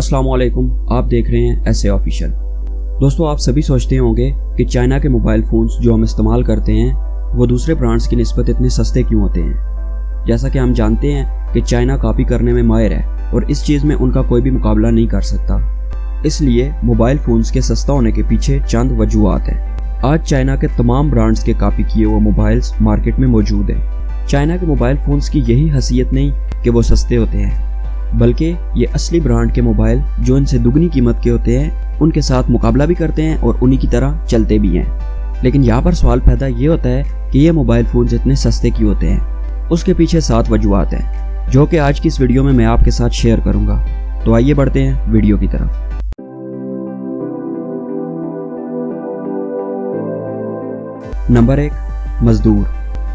अस्सलाम वालेकुम, आप देख रहे हैं ऐसे ऑफिशियल। दोस्तों, आप सभी सोचते होंगे कि चाइना के मोबाइल फ़ोन्स जो हम इस्तेमाल करते हैं वो दूसरे ब्रांड्स की निस्बत इतने सस्ते क्यों होते हैं। जैसा कि हम जानते हैं कि चाइना कॉपी करने में माहिर है और इस चीज़ में उनका कोई भी मुकाबला नहीं कर सकता। इसलिए मोबाइल फ़ोन्स के सस्ता होने के पीछे चंद वजूहात हैं। आज चाइना के तमाम ब्रांड्स के कॉपी किए हुए मोबाइल्स मार्केट में मौजूद हैं। चाइना के मोबाइल फ़ोन्स की यही हैसियत नहीं कि वो सस्ते होते हैं, बल्कि ये असली ब्रांड के मोबाइल जो इनसे दुगनी कीमत के होते हैं उनके साथ मुकाबला भी करते हैं और उन्हीं की तरह चलते भी हैं। लेकिन यहाँ पर सवाल पैदा ये होता है कि ये मोबाइल फ़ोन्स इतने सस्ते क्यों होते हैं। उसके पीछे 7 वजूहात हैं जो कि आज की इस वीडियो में मैं आपके साथ शेयर करूँगा। तो आइए बढ़ते हैं वीडियो की तरफ। नंबर 1, मजदूर।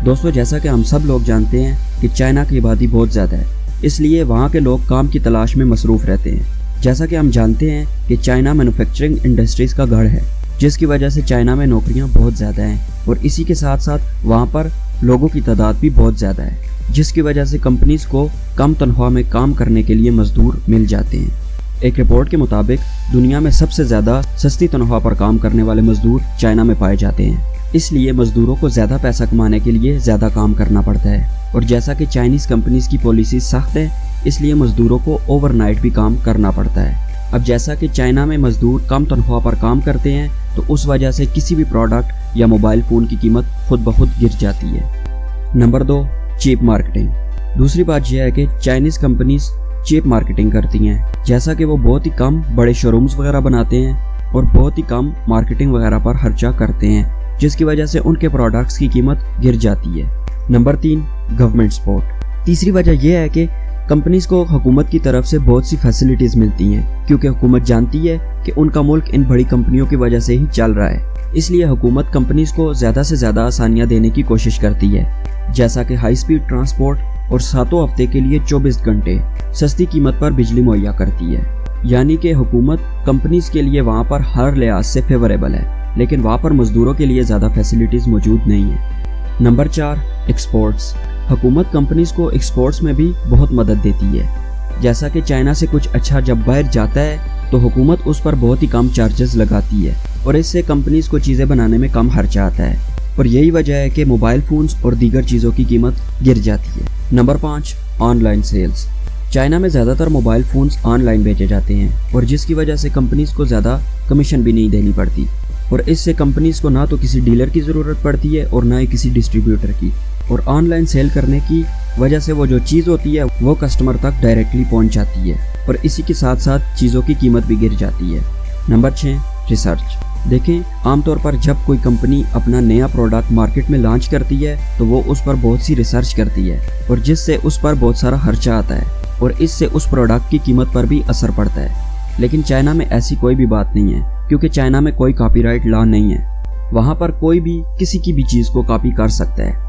दोस्तों, जैसा कि हम सब लोग जानते हैं कि चाइना की आबादी बहुत ज़्यादा है, इसलिए वहाँ के लोग काम की तलाश में मसरूफ़ रहते हैं। जैसा कि हम जानते हैं कि चाइना मैन्युफैक्चरिंग इंडस्ट्रीज़ का गढ़ है, जिसकी वजह से चाइना में नौकरियाँ बहुत ज़्यादा हैं और इसी के साथ साथ वहाँ पर लोगों की तादाद भी बहुत ज़्यादा है, जिसकी वजह से कंपनीज़ को कम तनख्वाह में काम करने के लिए मजदूर मिल जाते हैं। एक रिपोर्ट के मुताबिक दुनिया में सबसे ज़्यादा सस्ती तनख्वाह पर काम करने वाले मजदूर चाइना में पाए जाते हैं। इसलिए मजदूरों को ज़्यादा पैसा कमाने के लिए ज़्यादा काम करना पड़ता है और जैसा कि चाइनीज़ कंपनीज़ की पॉलिसी सख्त है, इसलिए मजदूरों को ओवरनाइट भी काम करना पड़ता है। अब जैसा कि चाइना में मजदूर कम तनख्वाह पर काम करते हैं, तो उस वजह से किसी भी प्रोडक्ट या मोबाइल फ़ोन की कीमत खुद ब खुद गिर जाती है। Number 2, cheap marketing. दूसरी बात यह है कि चाइनीज़ कंपनीज़ चीप मार्केटिंग करती हैं, जैसा कि वो बहुत ही कम बड़े शोरूम्स वगैरह बनाते हैं और बहुत ही कम मार्केटिंग वगैरह पर खर्चा करते हैं, जिसकी वजह से उनके प्रोडक्ट्स की कीमत गिर जाती है। Number 3, government support. तीसरी वजह यह है कि कंपनीज को हुकूमत की तरफ से बहुत सी फैसिलिटीज़ मिलती हैं, क्योंकि हुकूमत जानती है कि उनका मुल्क इन बड़ी कंपनियों की वजह से ही चल रहा है। इसलिए हुकूमत कंपनीज को ज़्यादा से ज़्यादा आसानियाँ देने की कोशिश करती है, जैसा कि हाई स्पीड ट्रांसपोर्ट और 7 हफ्ते के लिए 24 घंटे सस्ती कीमत पर बिजली मुहैया करती है। यानी कि हुकूमत कंपनीज के लिए वहाँ पर हर लिहाज से फेवरेबल है, लेकिन वहाँ पर मजदूरों के लिए ज़्यादा फैसिलिटीज़ मौजूद नहीं है। Number 4, exports. हुकूमत कंपनीज को एक्सपोर्ट्स में भी बहुत मदद देती है। जैसा कि चाइना से कुछ अच्छा जब बाहर जाता है तो हुकूमत उस पर बहुत ही कम चार्जेस लगाती है और इससे कंपनीज को चीज़ें बनाने में कम खर्चा आता है और यही वजह है कि मोबाइल फ़ोन्स और दीगर चीज़ों की कीमत गिर जाती है। Number 5, online sales. चाइना में ज़्यादातर मोबाइल फ़ोन्स ऑनलाइन बेचे जाते हैं और जिसकी वजह से कंपनीज को ज़्यादा कमीशन भी नहीं देनी पड़ती और इससे कंपनीज को ना तो किसी डीलर की ज़रूरत पड़ती है और ना ही किसी डिस्ट्रीब्यूटर की। और ऑनलाइन सेल करने की वजह से वो जो चीज़ होती है वो कस्टमर तक डायरेक्टली पहुंच जाती है और इसी के साथ साथ चीज़ों की कीमत भी गिर जाती है। Number 6, research. देखें, आमतौर पर जब कोई कंपनी अपना नया प्रोडक्ट मार्केट में लॉन्च करती है तो वो उस पर बहुत सी रिसर्च करती है और जिससे उस पर बहुत सारा खर्चा आता है और इससे उस प्रोडक्ट की कीमत पर भी असर पड़ता है। लेकिन चाइना में ऐसी कोई भी बात नहीं है, क्योंकि चाइना में कोई कॉपीराइट लॉ नहीं है। वहाँ पर कोई भी किसी की भी चीज़ को कॉपी कर सकता है।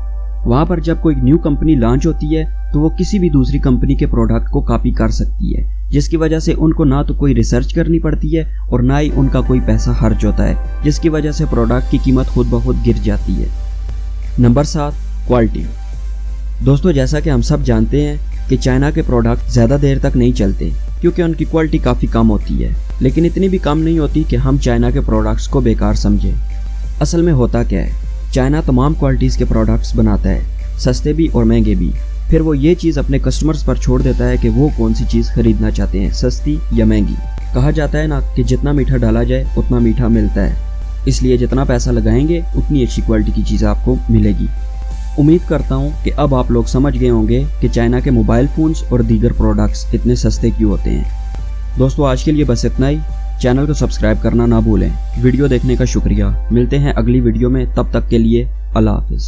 वहाँ पर जब कोई न्यू कंपनी लॉन्च होती है तो वो किसी भी दूसरी कंपनी के प्रोडक्ट को कॉपी कर सकती है, जिसकी वजह से उनको ना तो कोई रिसर्च करनी पड़ती है और ना ही उनका कोई पैसा खर्च होता है, जिसकी वजह से प्रोडक्ट की कीमत खुद ब खुद गिर जाती है। Number 7, quality. दोस्तों, जैसा कि हम सब जानते हैं कि चाइना के प्रोडक्ट ज़्यादा देर तक नहीं चलते क्योंकि उनकी क्वालिटी काफ़ी कम होती है, लेकिन इतनी भी कम नहीं होती कि हम चाइना के प्रोडक्ट्स को बेकार समझें। असल में होता क्या है, चाइना तमाम क्वालिटीज़ के प्रोडक्ट्स बनाता है, सस्ते भी और महंगे भी। फिर वो ये चीज़ अपने कस्टमर्स पर छोड़ देता है कि वो कौन सी चीज़ खरीदना चाहते हैं, सस्ती या महंगी। कहा जाता है ना कि जितना मीठा डाला जाए उतना मीठा मिलता है, इसलिए जितना पैसा लगाएंगे उतनी अच्छी क्वालिटी की चीज़ आपको मिलेगी। उम्मीद करता हूँ कि अब आप लोग समझ गए होंगे कि चाइना के मोबाइल फ़ोन्स और दीगर प्रोडक्ट्स इतने सस्ते क्यों होते हैं। दोस्तों, आज के लिए बस इतना ही। चैनल को सब्सक्राइब करना ना भूलें। वीडियो देखने का शुक्रिया। मिलते हैं अगली वीडियो में, तब तक के लिए अल्लाह हाफिज़।